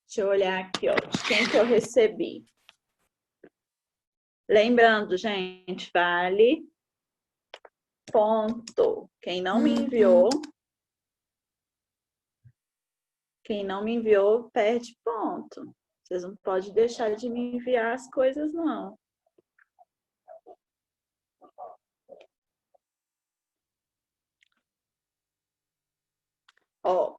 Deixa eu olhar aqui, ó, de quem que eu recebi. Lembrando, gente, vale ponto. Quem não me enviou, perde ponto. Vocês não podem deixar de me enviar as coisas, não. Ó.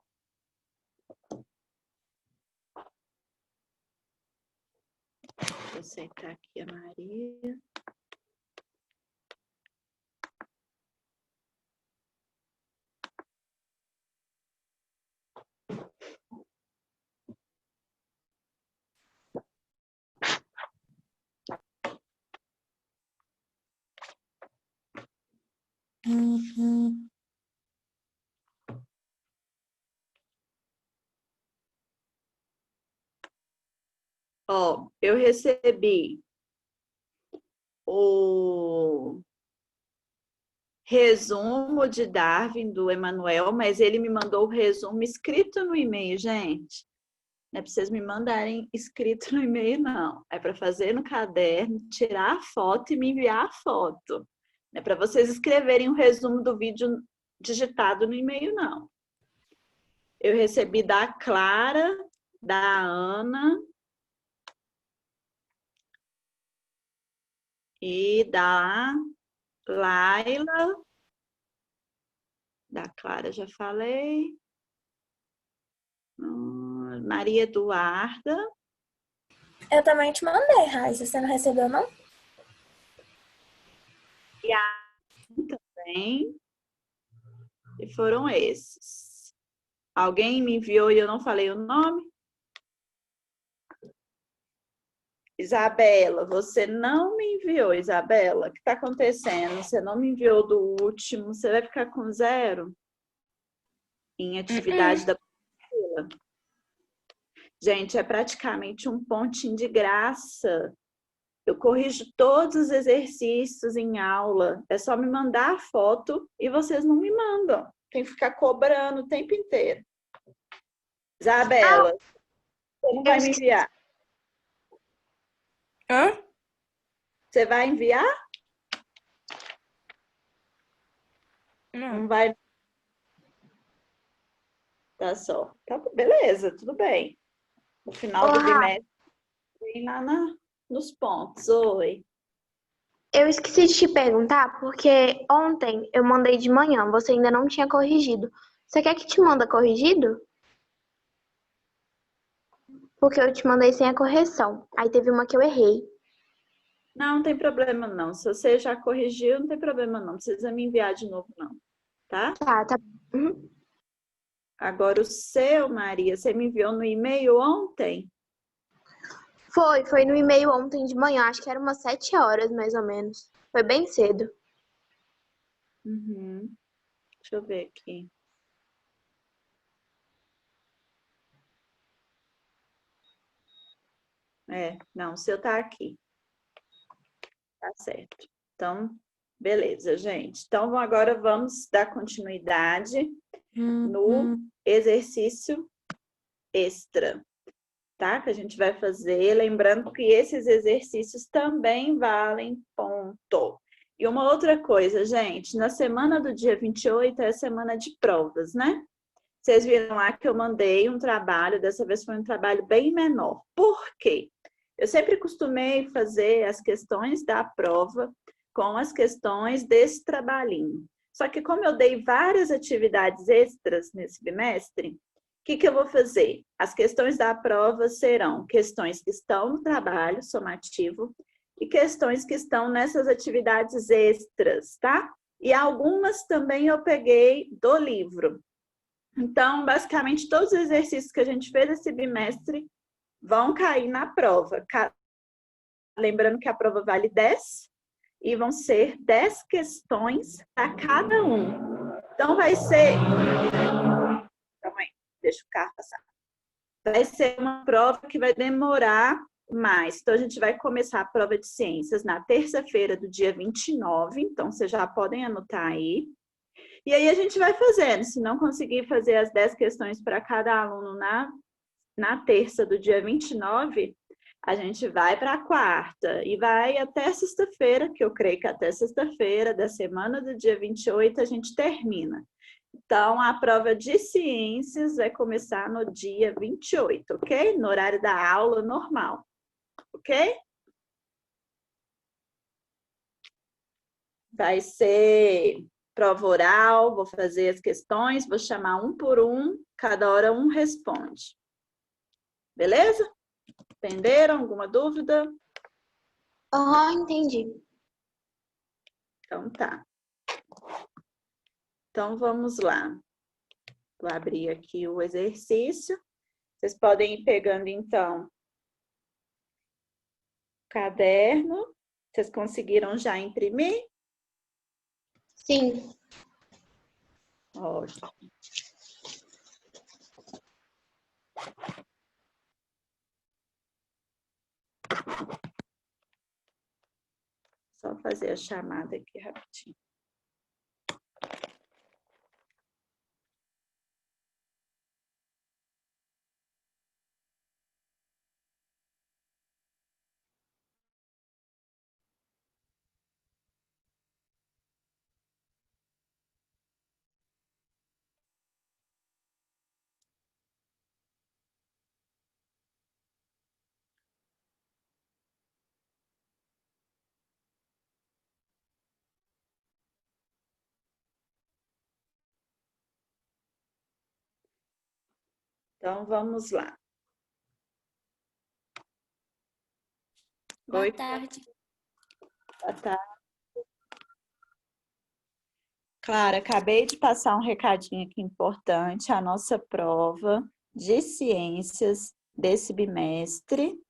Vou aceitar aqui a Maria. Ó, eu recebi o resumo de Darwin do Emanuel, mas ele me mandou o resumo escrito no e-mail, gente. Não é para vocês me mandarem escrito no e-mail, não. É para fazer no caderno, tirar a foto e me enviar a foto. Não é para vocês escreverem o resumo do vídeo digitado no e-mail, não. Eu recebi da Clara, da Ana e da Laila. Da Clara já falei. Maria Eduarda. Eu também te mandei, Raíssa. Você não recebeu, não? E a também. E foram esses. Alguém me enviou e eu não falei o nome? Isabela, você não me enviou, Isabela. O que está acontecendo? Você não me enviou do último. Você vai ficar com 0 em atividade da apostila. Gente, é praticamente um pontinho de graça. Eu corrijo todos os exercícios em aula. É só me mandar a foto e vocês não me mandam. Tem que ficar cobrando o tempo inteiro. Isabela, você não vai me enviar? Hã? Você vai enviar? Não. Não vai? Tá só. Tá, beleza, tudo bem. No final do bimestre, vem lá nos pontos. Oi. Eu esqueci de te perguntar, porque ontem eu mandei de manhã, você ainda não tinha corrigido. Você quer que te manda corrigido? Porque eu te mandei sem a correção. Aí teve uma que eu errei. Não tem problema não. Se você já corrigiu, não tem problema não. Não precisa me enviar de novo não, tá? Tá. Uhum. Agora o seu, Maria, você me enviou no e-mail ontem? Foi no e-mail ontem de manhã, acho que era umas 7 horas, mais ou menos. Foi bem cedo. Uhum. Deixa eu ver aqui. Não, o seu tá aqui. Tá certo. Então, beleza, gente. Então, agora vamos dar continuidade no exercício extra, tá? Que a gente vai fazer. Lembrando que esses exercícios também valem ponto. E uma outra coisa, gente, na semana do dia 28 é a semana de provas, né? Vocês viram lá que eu mandei um trabalho, dessa vez foi um trabalho bem menor. Por quê? Eu sempre costumei fazer as questões da prova com as questões desse trabalhinho. Só que como eu dei várias atividades extras nesse bimestre, o que eu vou fazer? As questões da prova serão questões que estão no trabalho somativo e questões que estão nessas atividades extras, tá? E algumas também eu peguei do livro. Então, basicamente, todos os exercícios que a gente fez esse bimestre vão cair na prova. Lembrando que a prova vale 10 e vão ser 10 questões a cada um. Então, vai ser... Calma aí, deixa o carro passar. Vai ser uma prova que vai demorar mais. Então, a gente vai começar a prova de ciências na terça-feira do dia 29. Então, vocês já podem anotar aí. E aí a gente vai fazendo. Se não conseguir fazer as 10 questões para cada aluno na terça do dia 29, a gente vai para a quarta e vai até sexta-feira, que eu creio que até sexta-feira da semana do dia 28 a gente termina. Então, a prova de ciências vai começar no dia 28, ok? No horário da aula normal, ok? Vai ser prova oral, vou fazer as questões, vou chamar um por um, cada hora um responde. Beleza? Entenderam? Alguma dúvida? Entendi. Então tá. Então vamos lá. Vou abrir aqui o exercício. Vocês podem ir pegando então o caderno. Vocês conseguiram já imprimir? Sim. Ótimo. Só fazer a chamada aqui rapidinho. Então, vamos lá. Boa Oi, tarde. boa tarde. Clara, acabei de passar um recadinho aqui importante. A nossa prova de ciências desse bimestre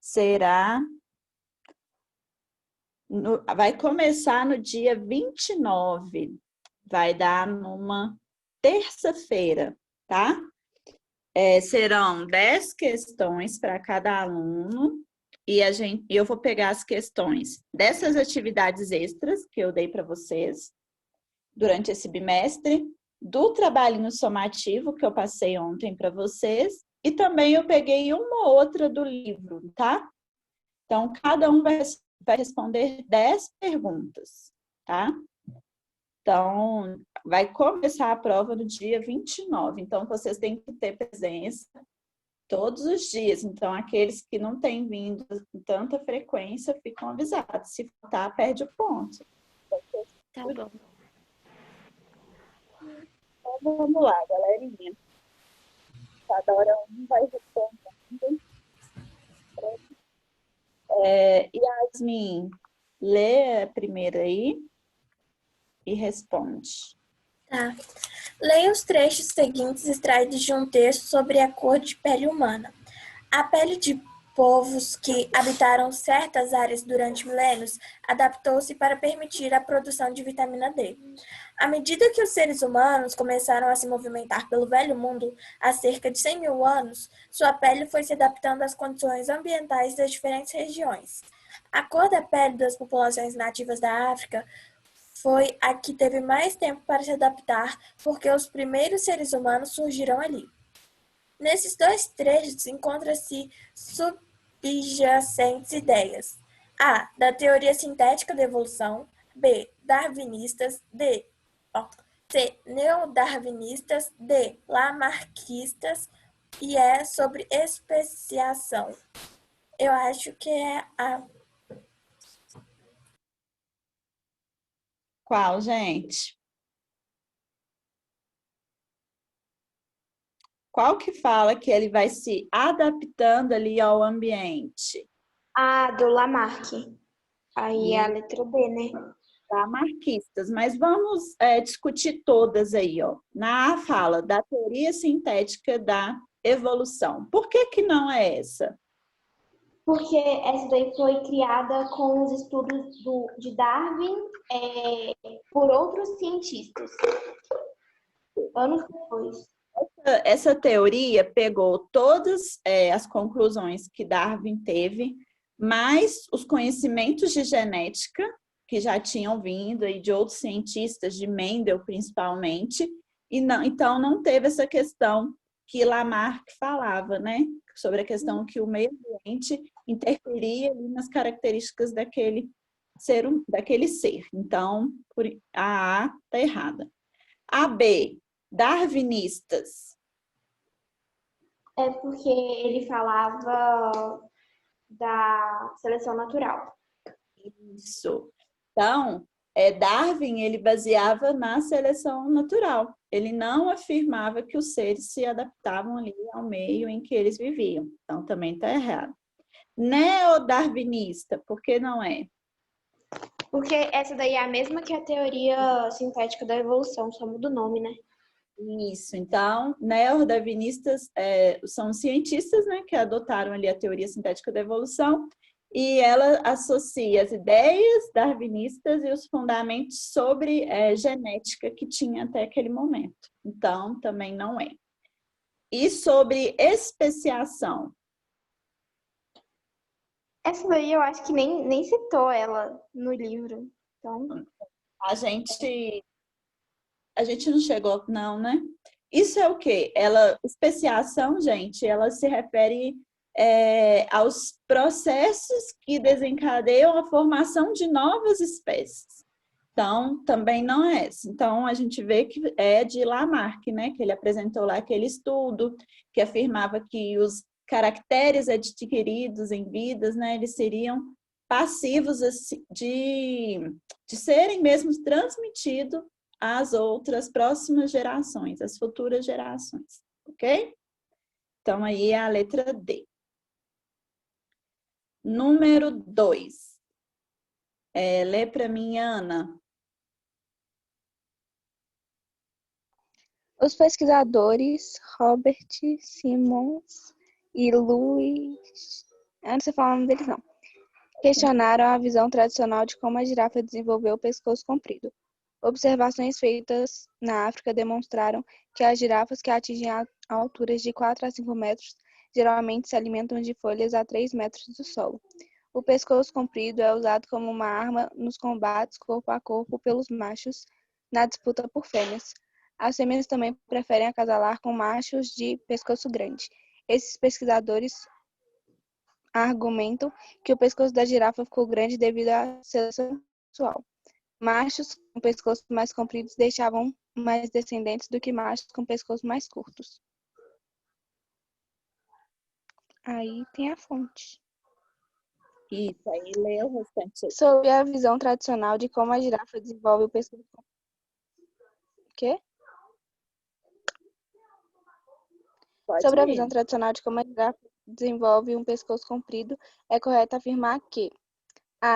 será... vai começar no dia 29. Vai dar numa terça-feira, tá? Serão 10 questões para cada aluno e eu vou pegar as questões dessas atividades extras que eu dei para vocês durante esse bimestre, do trabalhinho somativo que eu passei ontem para vocês e também eu peguei uma ou outra do livro, tá? Então, cada um vai responder 10 perguntas, tá? Então, vai começar a prova no dia 29. Então, vocês têm que ter presença todos os dias. Então, aqueles que não têm vindo com tanta frequência ficam avisados. Se faltar, perde o ponto. Tá bom. Então, vamos lá, galerinha. Cada hora um vai respondendo. Yasmin, lê a primeira aí e responde. Tá. Leia os trechos seguintes extraídos de um texto sobre a cor de pele humana. A pele de povos que habitaram certas áreas durante milênios adaptou-se para permitir a produção de vitamina D. À medida que os seres humanos começaram a se movimentar pelo Velho Mundo há cerca de 100 mil anos, sua pele foi se adaptando às condições ambientais das diferentes regiões. A cor da pele das populações nativas da África foi a que teve mais tempo para se adaptar, porque os primeiros seres humanos surgiram ali. Nesses dois trechos encontram-se subjacentes ideias. A. Da teoria sintética da evolução. B. Darwinistas. C. Neodarwinistas. D. Lamarckistas. E é sobre especiação. Eu acho que é a... Qual, gente? Qual que fala que ele vai se adaptando ali ao ambiente? A do Lamarck. Aí é a letra B, né? Lamarckistas, mas vamos discutir todas aí, ó. Na A fala da teoria sintética da evolução. Por que que não é essa? Porque essa daí foi criada com os estudos de Darwin por outros cientistas. Anos depois. Essa teoria pegou todas as conclusões que Darwin teve, mais os conhecimentos de genética, que já tinham vindo aí de outros cientistas, de Mendel principalmente, e não, então não teve essa questão que Lamarck falava, né? Sobre a questão que o meio ambiente interferia ali nas características daquele ser. Então, a A está errada. A B, darwinistas. É porque ele falava da seleção natural. Isso. Então, Darwin, ele baseava na seleção natural. Ele não afirmava que os seres se adaptavam ali ao meio em que eles viviam. Então, também está errado. Neodarwinista, por que não é? Porque essa daí é a mesma que a teoria sintética da evolução, só muda o nome, né? Isso, então, neodarwinistas são cientistas, né, que adotaram ali a teoria sintética da evolução, e ela associa as ideias darwinistas e os fundamentos sobre genética que tinha até aquele momento. Então, também não é. E sobre especiação? Essa daí eu acho que nem citou ela no livro. Então, A gente não chegou, não, né? Isso é o quê? Especiação, gente, ela se refere aos processos que desencadeiam a formação de novas espécies. Então, também não é essa. Então, a gente vê que é de Lamarck, né? Que ele apresentou lá aquele estudo que afirmava que os caracteres adquiridos em vidas, né? Eles seriam passivos de serem mesmo transmitidos às outras próximas gerações, às futuras gerações, ok? Então, aí é a letra D. Número 2. Lê para mim, Ana. Os pesquisadores Robert Simons e Louis... Eu não sei falar o nome deles, não. Questionaram a visão tradicional de como a girafa desenvolveu o pescoço comprido. Observações feitas na África demonstraram que as girafas que atingem alturas de 4 a 5 metros geralmente se alimentam de folhas a 3 metros do solo. O pescoço comprido é usado como uma arma nos combates corpo a corpo pelos machos na disputa por fêmeas. As fêmeas também preferem acasalar com machos de pescoço grande. Esses pesquisadores argumentam que o pescoço da girafa ficou grande devido à seleção sexual. Machos com pescoços mais compridos deixavam mais descendentes do que machos com pescoços mais curtos. Aí tem a fonte. Isso, aí lê o restante. Sob a visão tradicional de como a girafa desenvolve o pescoço. O quê? Sobre a visão tradicional de como a girafa desenvolve um pescoço comprido, é correto afirmar que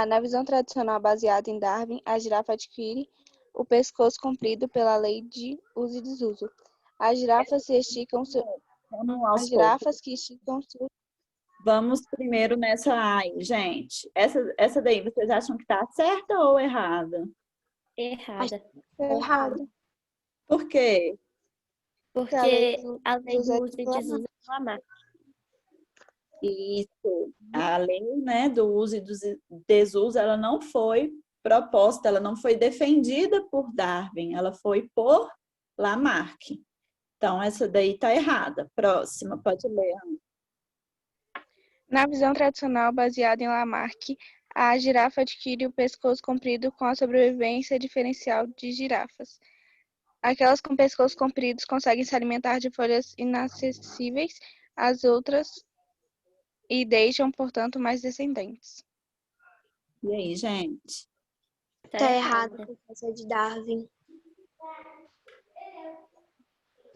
na visão tradicional baseada em Darwin, a girafa adquire o pescoço comprido pela lei de uso e desuso. As girafas que esticam Vamos primeiro nessa aí, gente. Essa daí, vocês acham que está certa ou errada? Errada. errado. Por quê? Porque a lei do uso e desuso é Lamarck. Isso. A lei, né, do uso e do desuso, ela não foi proposta, ela não foi defendida por Darwin, ela foi por Lamarck. Então, essa daí está errada. Próxima, pode ler, Ana. Na visão tradicional baseada em Lamarck, a girafa adquire o pescoço comprido com a sobrevivência diferencial de girafas. Aquelas com pescoços compridos conseguem se alimentar de folhas inacessíveis às outras e deixam, portanto, mais descendentes. E aí, gente? Tá errado, essa é de Darwin.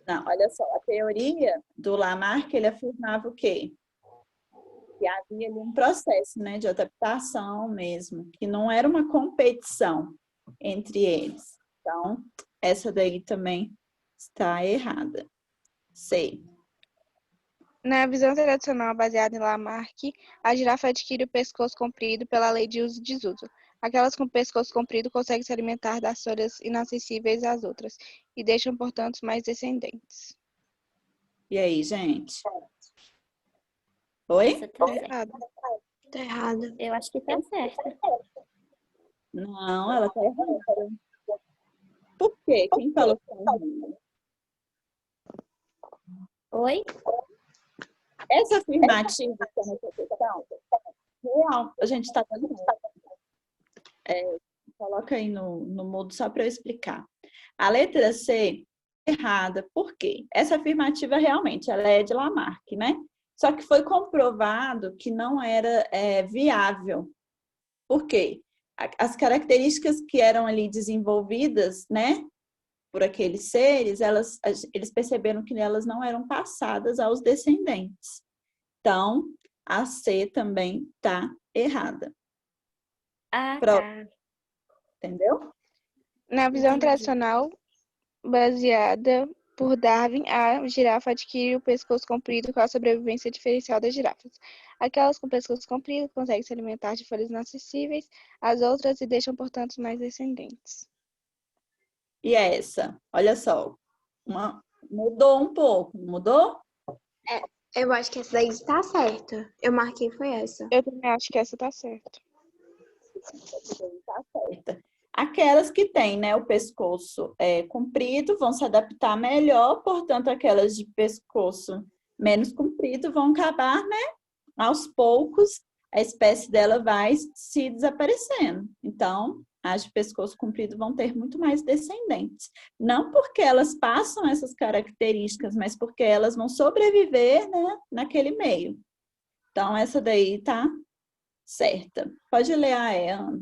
Não, olha só, a teoria do Lamarck, ele afirmava o quê? Que havia ali um processo, né, de adaptação mesmo, que não era uma competição entre eles. Então, essa daí também está errada. C. Na visão tradicional baseada em Lamarck, a girafa adquire o pescoço comprido pela lei de uso e desuso. Aquelas com pescoço comprido conseguem se alimentar das folhas inacessíveis às outras e deixam, portanto, mais descendentes. E aí, gente? Oi? Essa tá certa. Tá errado. Eu acho que tá certa. Não, ela está errada. Por quê? Quem falou que tá errada? Oi? Essa afirmativa que é nessa questão, real, a gente está dando. Coloca aí no mudo só para eu explicar. A letra C é errada. Por quê? Essa afirmativa realmente ela é de Lamarck, né? Só que foi comprovado que não era viável. Por quê? As características que eram ali desenvolvidas, né, por aqueles seres, eles perceberam que elas não eram passadas aos descendentes. Então, a C também está errada. Ah, tá. Entendeu? Na visão Entendi. tradicional, baseada por Darwin, a girafa adquire o pescoço comprido com a sobrevivência diferencial das girafas. Aquelas com pescoço comprido conseguem se alimentar de folhas inacessíveis, as outras e deixam, portanto, mais descendentes. E essa? Olha só, mudou um pouco, mudou? Eu acho que essa daí está certa. Eu marquei foi essa. Eu também acho que essa tá certa. Tá certa. Aquelas que têm, né, o pescoço comprido vão se adaptar melhor, portanto, aquelas de pescoço menos comprido vão acabar, né, aos poucos, a espécie dela vai se desaparecendo. Então, as de pescoço comprido vão ter muito mais descendentes. Não porque elas passam essas características, mas porque elas vão sobreviver, né, naquele meio. Então, essa daí tá certa. Pode ler a Ana.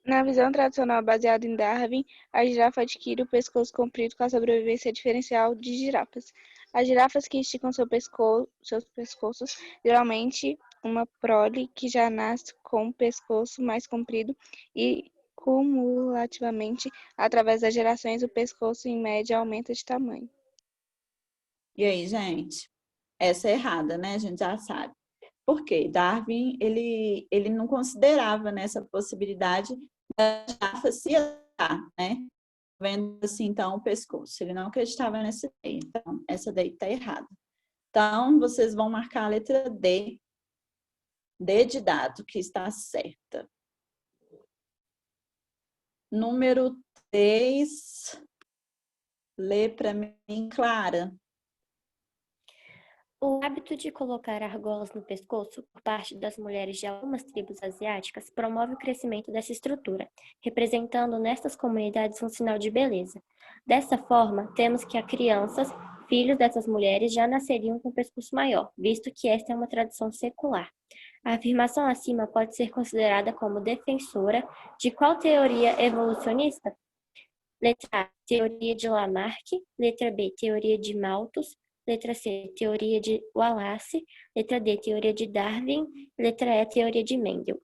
Na visão tradicional baseada em Darwin, a girafa adquire o pescoço comprido com a sobrevivência diferencial de girafas. As girafas que esticam seus pescoços, geralmente uma prole que já nasce com o pescoço mais comprido e, cumulativamente, através das gerações, o pescoço em média aumenta de tamanho. E aí, gente? Essa é errada, né? A gente já sabe. Por quê? Darwin, ele não considerava nessa possibilidade da girafa se adaptar, né? Vendo assim, então, o pescoço. Ele não acreditava nessa ideia. Então, essa daí tá errada. Então, vocês vão marcar a letra D. D de dado, que está certa. Número 3. Lê para mim, Clara. O hábito de colocar argolas no pescoço por parte das mulheres de algumas tribos asiáticas promove o crescimento dessa estrutura, representando nestas comunidades um sinal de beleza. Dessa forma, temos que as crianças, filhos dessas mulheres, já nasceriam com o pescoço maior, visto que esta é uma tradição secular. A afirmação acima pode ser considerada como defensora de qual teoria evolucionista? Letra A, teoria de Lamarck. Letra B, teoria de Malthus. Letra C, teoria de Wallace. Letra D, teoria de Darwin. Letra E, teoria de Mendel.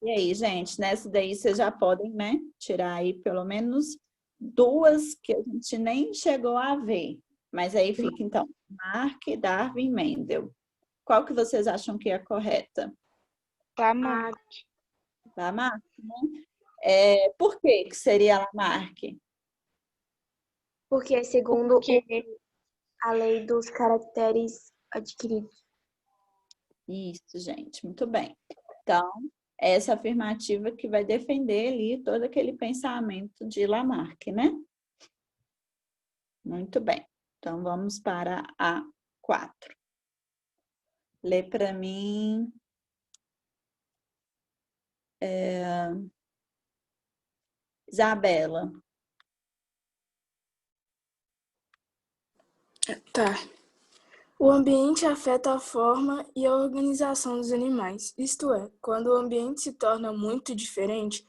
E aí, gente, nessa daí vocês já podem, né, tirar aí pelo menos 2 que a gente nem chegou a ver. Mas aí fica, então, Mark, Darwin, Mendel. Qual que vocês acham que é a correta? Lamarck. Lamarck, né? Por que seria Lamarck? Porque é segundo a lei dos caracteres adquiridos. Isso, gente, muito bem. Então, essa afirmativa que vai defender ali todo aquele pensamento de Lamarck, né? Muito bem. Então, vamos para a 4. Lê para mim. Isabela. Tá. O ambiente afeta a forma e a organização dos animais. Isto é, quando o ambiente se torna muito diferente,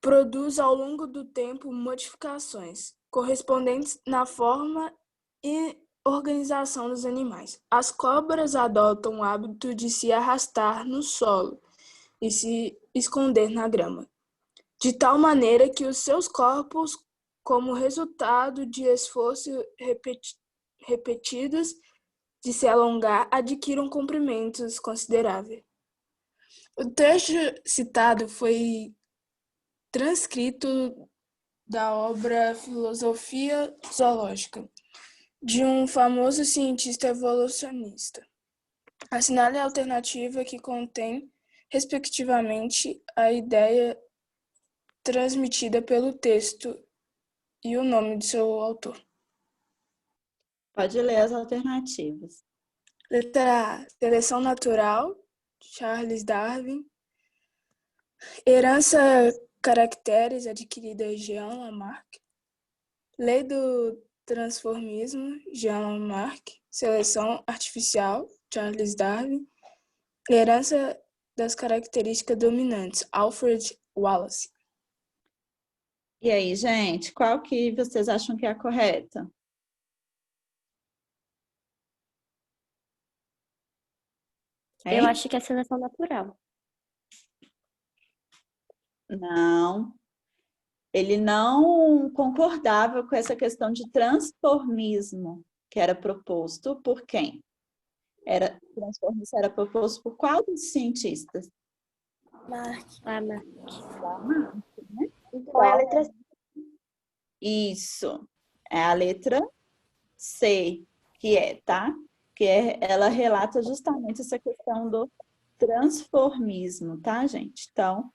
produz ao longo do tempo modificações correspondentes na forma e organização dos animais. As cobras adotam o hábito de se arrastar no solo e se esconder na grama, de tal maneira que os seus corpos, como resultado de esforços repetidos de se alongar, adquirem comprimentos consideráveis. O trecho citado foi transcrito da obra Filosofia Zoológica, de um famoso cientista evolucionista. Assinale a alternativa que contém, respectivamente, a ideia transmitida pelo texto e o nome do seu autor. Pode ler as alternativas. Letra A, Seleção Natural, Charles Darwin. Herança, caracteres adquiridas, Jean Lamarck. Lei do transformismo, Jean Lamarck. Seleção artificial, Charles Darwin. Herança das características dominantes, Alfred Wallace. E aí, gente, qual que vocês acham que é a correta? Eu acho que é seleção natural. Não. Ele não concordava com essa questão de transformismo que era proposto por quem? Transformismo era proposto por qual dos cientistas? Mark. Lamarck. Lamarck, né? Então é a letra C. Isso. É a letra C, que é, tá? Ela relata justamente essa questão do transformismo, tá, gente? Então,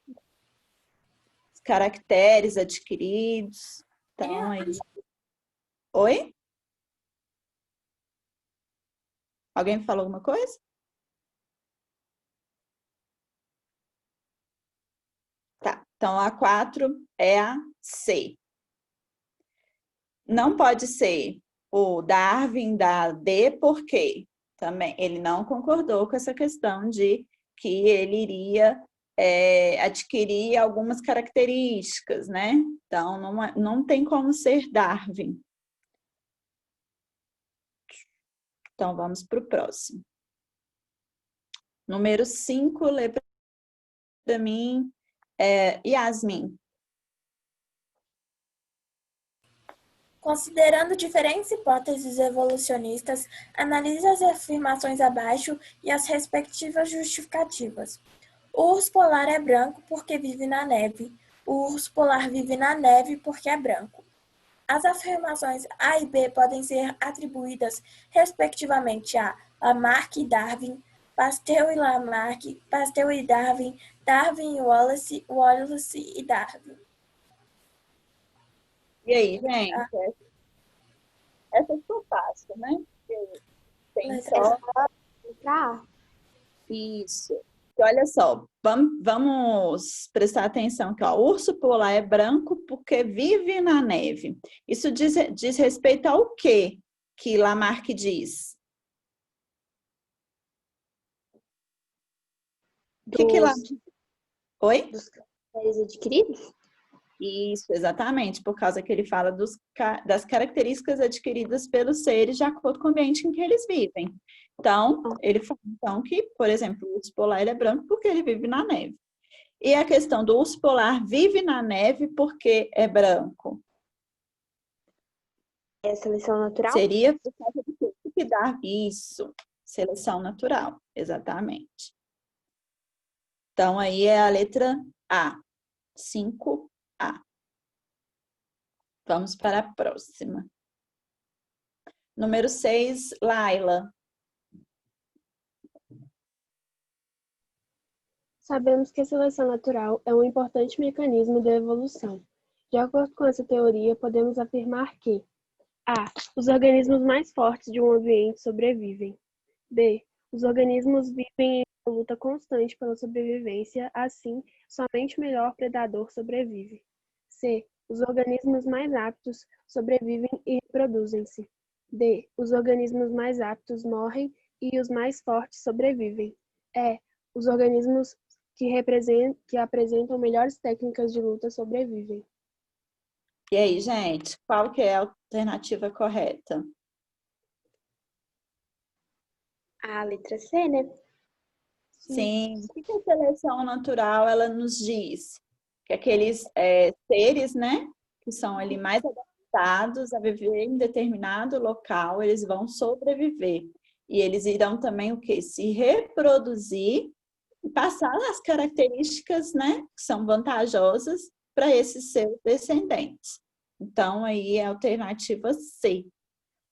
os caracteres adquiridos. Então, aí... Oi? Alguém falou alguma coisa? Tá, então a 4 é a C. Não pode ser o Darwin da D, por quê? Também ele não concordou com essa questão de que ele iria adquirir algumas características, né? Então, não tem como ser Darwin. Então, vamos para o próximo. Número 5, lê para mim, Yasmin. Considerando diferentes hipóteses evolucionistas, analise as afirmações abaixo e as respectivas justificativas. O urso polar é branco porque vive na neve. O urso polar vive na neve porque é branco. As afirmações A e B podem ser atribuídas, respectivamente, a Lamarck e Darwin, Pasteur e Lamarck, Pasteur e Darwin, Darwin e Wallace, Wallace e Darwin. E aí, gente? Essa ficou fácil, né? Tem só... Isso. E olha só, vamos prestar atenção aqui, ó. O urso polar é branco porque vive na neve. Isso diz respeito ao quê que Lamarck diz? Que Lamarck... Oi? Dos caracteres adquiridos? Isso, exatamente, por causa que ele fala das características adquiridas pelos seres de acordo com o ambiente em que eles vivem. Então, ele fala então, que, por exemplo, o urso polar ele é branco porque ele vive na neve. E a questão do urso polar vive na neve porque é branco? É seleção natural? Seria por causa do que dá isso, seleção natural, exatamente. Então, aí é a letra A, 5A. Vamos para a próxima. Número 6, Laila. Sabemos que a seleção natural é um importante mecanismo da evolução. De acordo com essa teoria, podemos afirmar que A. Os organismos mais fortes de um ambiente sobrevivem. B. Os organismos vivem em uma luta constante pela sobrevivência, assim, somente o melhor predador sobrevive. C. Os organismos mais aptos sobrevivem e reproduzem-se. D. Os organismos mais aptos morrem e os mais fortes sobrevivem. E. Os organismos que apresentam melhores técnicas de luta sobrevivem. E aí, gente, qual que é a alternativa correta? A letra C, né? Sim. O que a seleção natural ela nos diz? Que aqueles seres, né, que são ali mais adaptados a viver em determinado local, eles vão sobreviver. E eles irão também o quê? Se reproduzir e passar as características, né, que são vantajosas para esses seus descendentes. Então, aí é a alternativa C.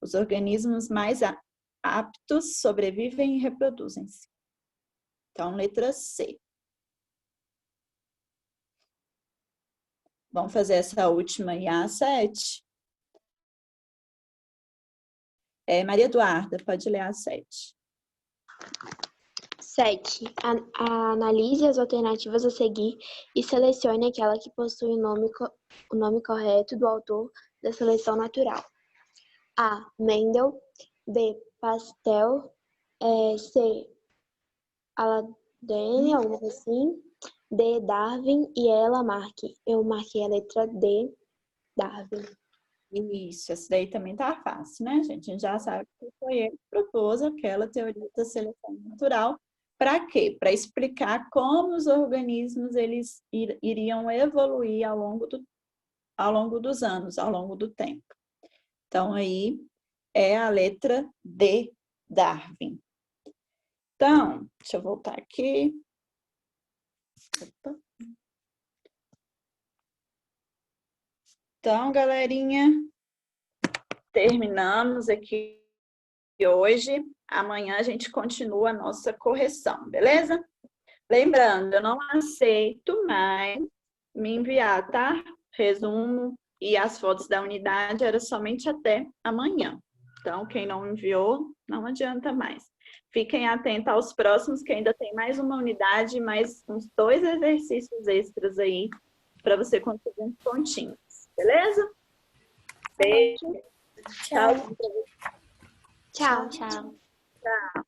Os organismos mais aptos sobrevivem e reproduzem-se. Então, letra C. Vamos fazer essa última aí, a 7. Maria Eduarda, pode ler a 7. 7. Analise as alternativas a seguir e selecione aquela que possui o nome correto do autor da seleção natural. A. Mendel. B. Pastel. C. Aladene, alguma coisa assim. D. Darwin. E ela marque. Eu marquei a letra D. Darwin. Isso, essa daí também tá fácil, né, gente? A gente já sabe que foi ele que propôs aquela teoria da seleção natural. Para quê? Para explicar como os organismos eles iriam evoluir ao longo dos anos, ao longo do tempo. Então, aí é a letra D, Darwin. Então, deixa eu voltar aqui. Opa. Então, galerinha, terminamos aqui hoje. Amanhã a gente continua a nossa correção, beleza? Lembrando, eu não aceito mais me enviar, tá? Resumo e as fotos da unidade era somente até amanhã. Então, quem não enviou, não adianta mais. Fiquem atentos aos próximos, que ainda tem mais uma unidade, mais uns 2 exercícios extras aí, para você conseguir uns pontinhos. Beleza? Beijo. Tchau. Tchau. Tchau. Tchau.